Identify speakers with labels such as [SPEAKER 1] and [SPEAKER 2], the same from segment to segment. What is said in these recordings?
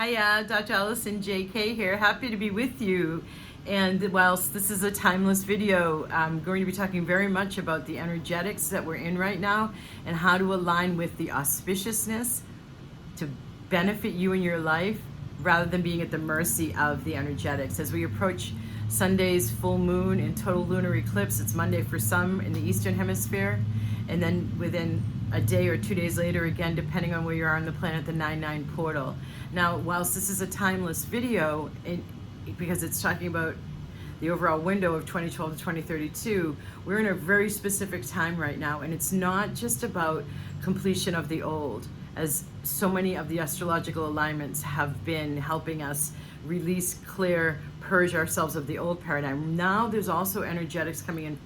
[SPEAKER 1] Hiya, Dr. Alison JK here. Happy to be with you. And whilst this is a timeless video, I'm going to be talking very much about the energetics that we're in right now and how to align with the auspiciousness to benefit you in your life rather than being at the mercy of the energetics. As we approach Sunday's full moon and total lunar eclipse, it's Monday for some in the Eastern Hemisphere, and then within a day or 2 days later, again, depending on where you are on the planet, the 9/9 portal. Now, whilst this is a timeless video, because it's talking about the overall window of 2012 to 2032, we're in a very specific time right now, and it's not just about completion of the old, as so many of the astrological alignments have been helping us release, clear, purge ourselves of the old paradigm. Now there's also energetics coming in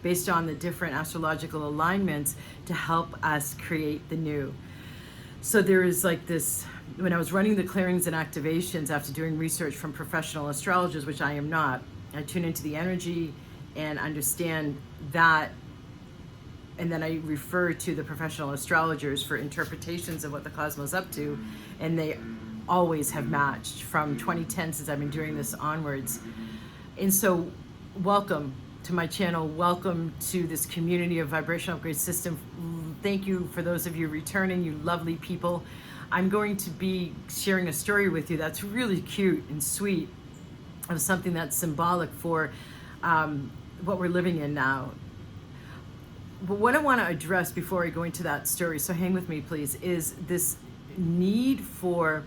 [SPEAKER 1] based on the different astrological alignments to help us create the new. So there is like this, when I was running the clearings and activations after doing research from professional astrologers, which I am not, I tune into the energy and understand that, and then I refer to the professional astrologers for interpretations of what the cosmos is up to, and they always have matched from 2010 since I've been doing this onwards. And so welcome to my channel. Welcome to this community of Vibrational Upgrade System. Thank you for those of you returning, you lovely people. I'm going to be sharing a story with you that's really cute and sweet of something that's symbolic for what we're living in now. But what I want to address before I go into that story, so hang with me please, is this need for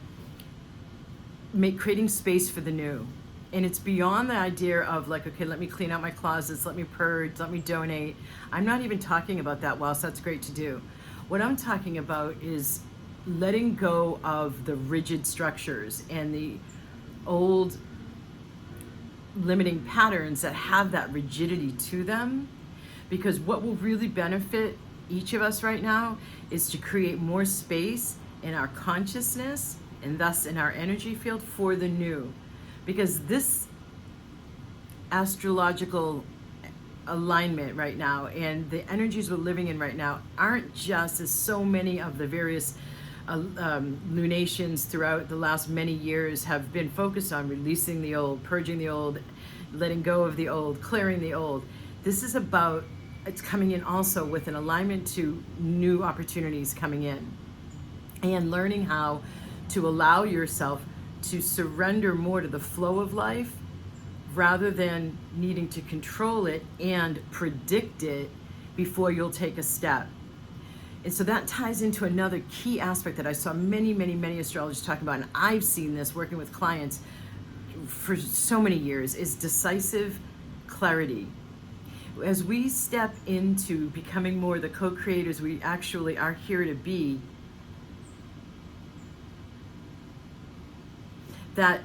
[SPEAKER 1] creating space for the new. And it's beyond the idea of like, okay, let me clean out my closets, let me purge, let me donate. I'm not even talking about that, whilst that's great to do. What I'm talking about is letting go of the rigid structures and the old limiting patterns that have that rigidity to them. Because what will really benefit each of us right now is to create more space in our consciousness and thus in our energy field for the new. Because this astrological alignment right now and the energies we're living in right now aren't just, as so many of the various lunations throughout the last many years have been focused on, releasing the old, purging the old, letting go of the old, clearing the old. This is about, it's coming in also with an alignment to new opportunities coming in and learning how to allow yourself to surrender more to the flow of life rather than needing to control it and predict it before you'll take a step. And so that ties into another key aspect that I saw many astrologers talking about, and I've seen this working with clients for so many years, is decisive clarity. As we step into becoming more the co-creators we actually are here to be, that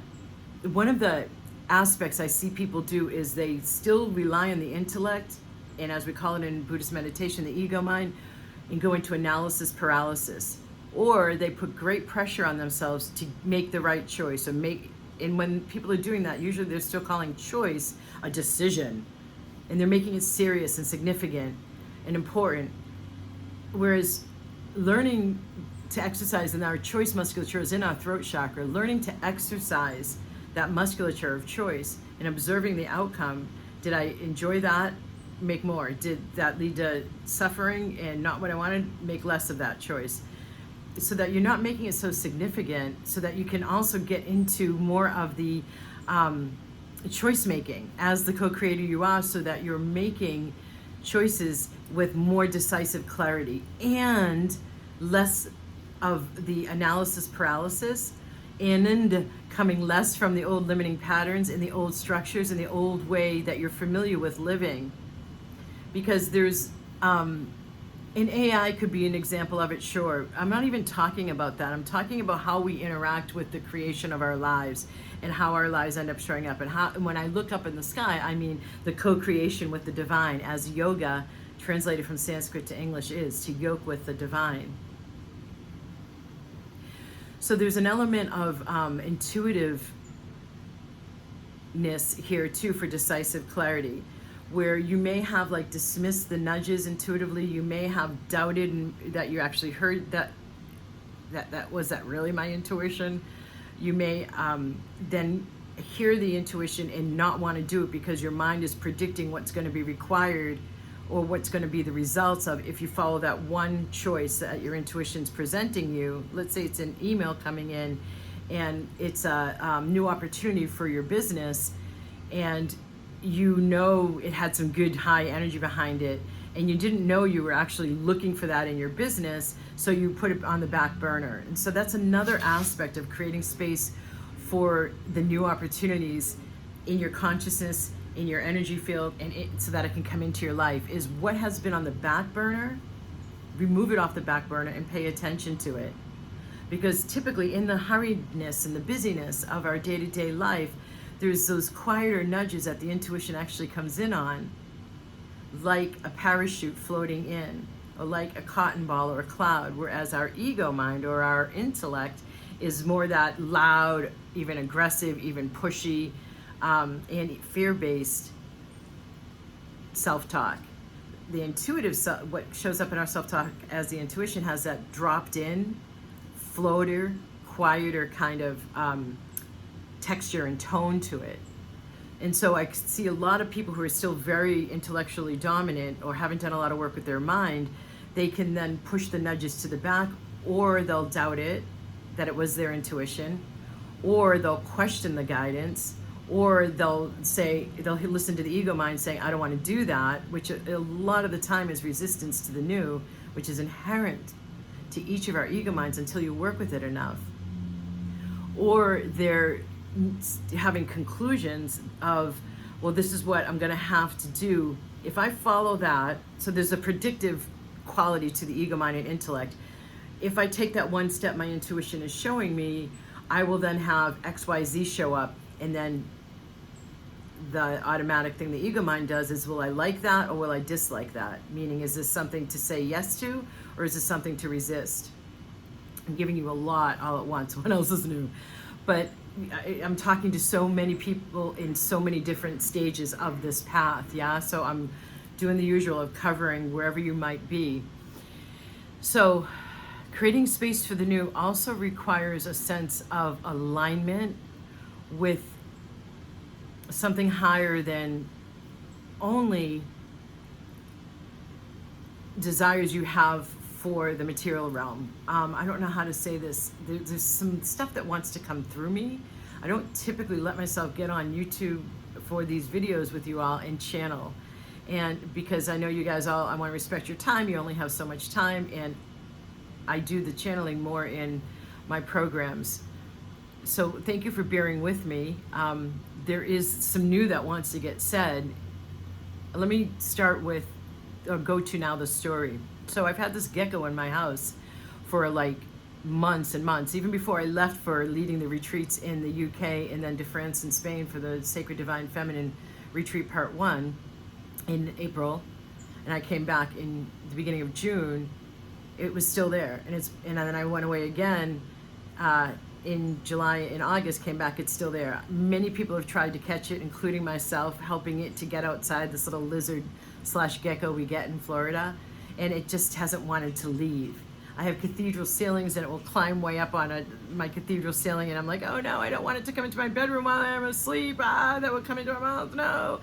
[SPEAKER 1] one of the aspects I see people do is they still rely on the intellect, and as we call it in Buddhist meditation, the ego mind, and go into analysis paralysis. Or they put great pressure on themselves to make the right choice, and when people are doing that, usually they're still calling choice a decision, and they're making it serious and significant and important. Whereas learning to exercise, and our choice musculature is in our throat chakra, learning to exercise that musculature of choice and observing the outcome. Did I enjoy that? Make more. Did that lead to suffering and not what I wanted? Make less of that choice. So that you're not making it so significant, so that you can also get into more of the choice making as the co-creator you are, so that you're making choices with more decisive clarity and less of the analysis paralysis, and coming less from the old limiting patterns and the old structures and the old way that you're familiar with living. Because there's, and AI could be an example of it, sure. I'm not even talking about that. I'm talking about how we interact with the creation of our lives and how our lives end up showing up. And when I look up in the sky, I mean the co-creation with the divine, as yoga, translated from Sanskrit to English, is to yoke with the divine. So there's an element of intuitiveness here too for decisive clarity, where you may have like dismissed the nudges intuitively. You may have doubted that you actually heard that was that really my intuition. You may then hear the intuition and not want to do it because your mind is predicting what's going to be required or what's going to be the results of if you follow that one choice that your intuition's presenting you. Let's say it's an email coming in and it's a new opportunity for your business, and you know it had some good high energy behind it, and you didn't know you were actually looking for that in your business, so you put it on the back burner. And so that's another aspect of creating space for the new opportunities in your consciousness, in your energy field, and so that it can come into your life, is what has been on the back burner, remove it off the back burner and pay attention to it. Because typically in the hurriedness and the busyness of our day-to-day life, there's those quieter nudges that the intuition actually comes in on, like a parachute floating in, or like a cotton ball or a cloud, whereas our ego mind or our intellect is more that loud, even aggressive, even pushy, and fear-based self-talk. The intuitive, what shows up in our self-talk as the intuition, has that dropped in, floater, quieter kind of texture and tone to it. And so I see a lot of people who are still very intellectually dominant or haven't done a lot of work with their mind. They can then push the nudges to the back, or they'll doubt it, that it was their intuition, or they'll question the guidance, or they'll listen to the ego mind saying, I don't want to do that, which a lot of the time is resistance to the new, which is inherent to each of our ego minds until you work with it enough. Or they're having conclusions of, well, this is what I'm going to have to do if I follow that. So there's a predictive quality to the ego mind and intellect. If I take that one step my intuition is showing me, I will then have XYZ show up, and then the automatic thing the ego mind does is, will I like that or will I dislike that? Meaning, is this something to say yes to, or is this something to resist? I'm giving you a lot all at once. What else is new? But I'm talking to so many people in so many different stages of this path, yeah? So I'm doing the usual of covering wherever you might be. So creating space for the new also requires a sense of alignment with something higher than only desires you have for the material realm. I don't know how to say this. There's some stuff that wants to come through me. I don't typically let myself get on YouTube for these videos with you all and channel. And because I know you guys all, I want to respect your time. You only have so much time, and I do the channeling more in my programs. So thank you for bearing with me. There is some new that wants to get said. Let me start with, or go to now, the story. So I've had this gecko in my house for like months and months, even before I left for leading the retreats in the UK and then to France and Spain for the Sacred Divine Feminine Retreat Part 1 in April. And I came back in the beginning of June. It was still there. And then I went away again in July and August, came back, it's still there. Many people have tried to catch it, including myself, helping it to get outside this little lizard / gecko we get in Florida. And it just hasn't wanted to leave. I have cathedral ceilings, and it will climb way up on my cathedral ceiling, and I'm like, oh no, I don't want it to come into my bedroom while I'm asleep. That will come into my mouth, no.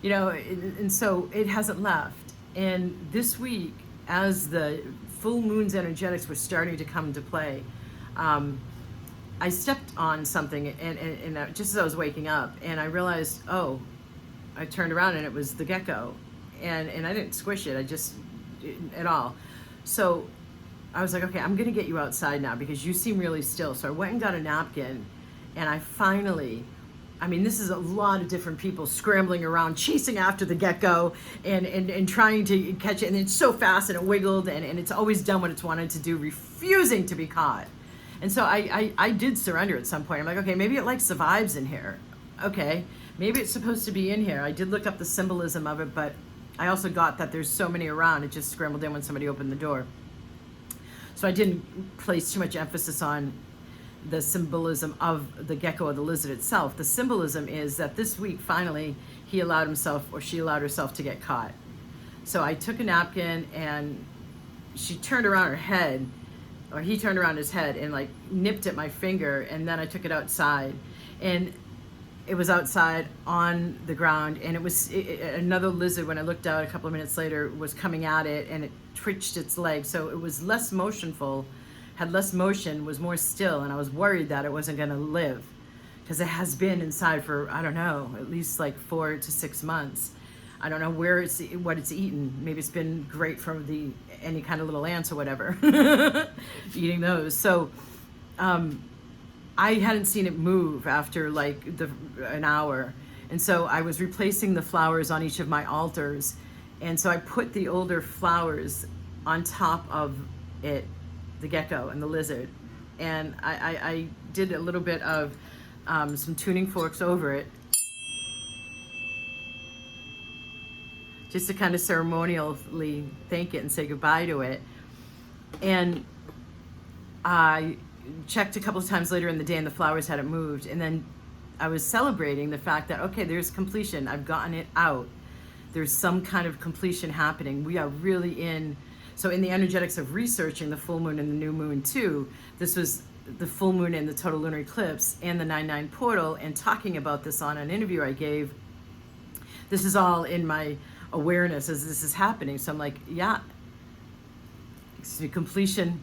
[SPEAKER 1] You know, and so it hasn't left. And this week, as the full moon's energetics were starting to come into play, I stepped on something, and just as I was waking up, and I realized, oh, I turned around and it was the gecko, and I didn't squish it, I just, at all. So I was like, okay, I'm gonna get you outside now because you seem really still. So I went and got a napkin, and I finally, I mean, this is a lot of different people scrambling around, chasing after the gecko and trying to catch it. And it's so fast, and it wiggled, and it's always done what it's wanted to do, refusing to be caught. And so I did surrender at some point. I'm like, okay, maybe it likes the vibes in here. Okay, maybe it's supposed to be in here. I did look up the symbolism of it, but I also got that there's so many around, it just scrambled in when somebody opened the door. So I didn't place too much emphasis on the symbolism of the gecko or the lizard itself. The symbolism is that this week, finally, he allowed himself, or she allowed herself, to get caught. So I took a napkin, and she turned around her head, or he turned around his head and like nipped at my finger, and then I took it outside, and it was outside on the ground, and it was another lizard, when I looked out a couple of minutes later, was coming at it, and it twitched its leg, so it was less motionful, had less motion, was more still, and I was worried that it wasn't going to live, because it has been inside for, I don't know, at least like 4 to 6 months. I don't know what it's eaten. Maybe it's been great for any kind of little ants or whatever, eating those. So I hadn't seen it move after like an hour. And so I was replacing the flowers on each of my altars. And so I put the older flowers on top of it, the gecko and the lizard. And I did a little bit of some tuning forks over it, just to kind of ceremonially thank it and say goodbye to it. And I checked a couple of times later in the day, and the flowers hadn't moved. And then I was celebrating the fact that, okay, there's completion. I've gotten it out. There's some kind of completion happening. We are really in the energetics of researching the full moon and the new moon too. This was the full moon and the total lunar eclipse and the 9/9 portal, and talking about this on an interview I gave. This is all in my awareness as this is happening. So I'm like, yeah, completion.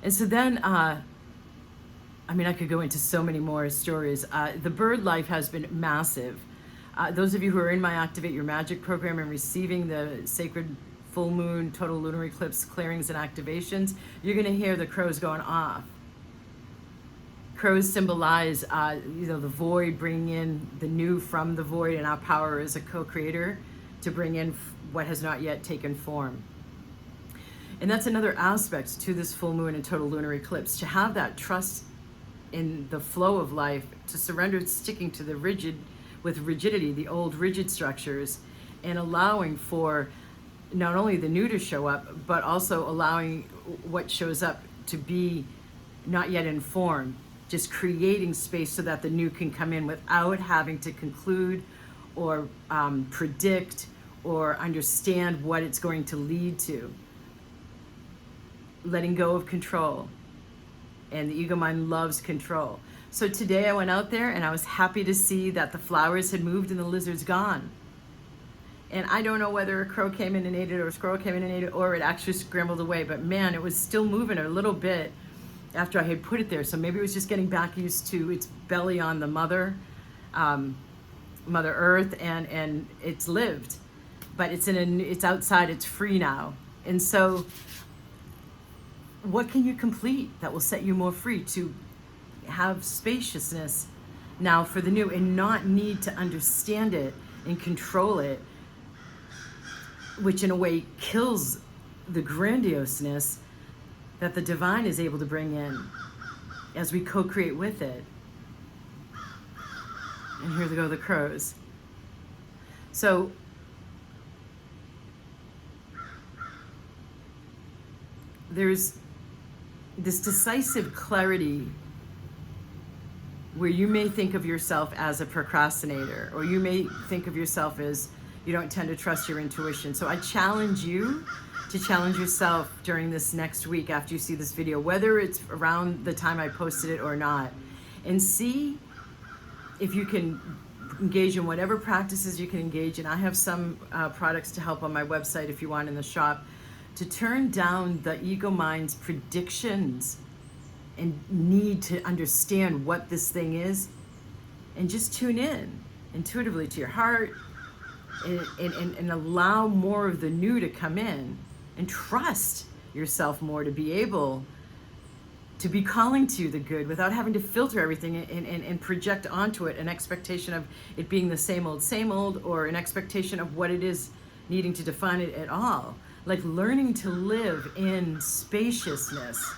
[SPEAKER 1] And so then, I could go into so many more stories. The Birdlife has been massive. Those of you who are in my Activate Your Magic program and receiving the sacred full moon, total lunar eclipse clearings and activations, you're going to hear the crows going off. Crows symbolize, the void, bringing in the new from the void, and our power as a co-creator to bring in what has not yet taken form. And that's another aspect to this full moon and total lunar eclipse, to have that trust in the flow of life, to surrender sticking to the rigidity, the old rigid structures, and allowing for not only the new to show up, but also allowing what shows up to be not yet in form, just creating space so that the new can come in without having to conclude or predict or understand what it's going to lead to. Letting go of control. And the ego mind loves control. So today I went out there and I was happy to see that the flowers had moved and the lizard's gone. And I don't know whether a crow came in and ate it, or a squirrel came in and ate it, or it actually scrambled away. But man, it was still moving a little bit after I had put it there. So maybe it was just getting back used to its belly on the Mother Earth, and it's lived. But it's outside, it's free now. And so what can you complete that will set you more free to have spaciousness now for the new, and not need to understand it and control it, which in a way kills the grandioseness that the divine is able to bring in as we co-create with it. And here go the crows. So there's this decisive clarity where you may think of yourself as a procrastinator, or you may think of yourself as you don't tend to trust your intuition. So I challenge you to challenge yourself during this next week after you see this video, whether it's around the time I posted it or not, and see if you can engage in whatever practices you can engage in. I have some products to help on my website if you want, in the shop, to turn down the ego mind's predictions and need to understand what this thing is, and just tune in intuitively to your heart, and allow more of the new to come in, and trust yourself more to be able to be calling to the good without having to filter everything and project onto it an expectation of it being the same old, or an expectation of what it is needing to define it at all. Like learning to live in spaciousness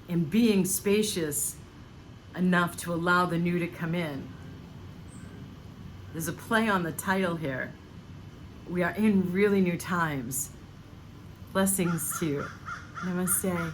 [SPEAKER 1] and being spacious enough to allow the new to come in. There's a play on the title here. We are in really new times. Blessings to you. Namaste.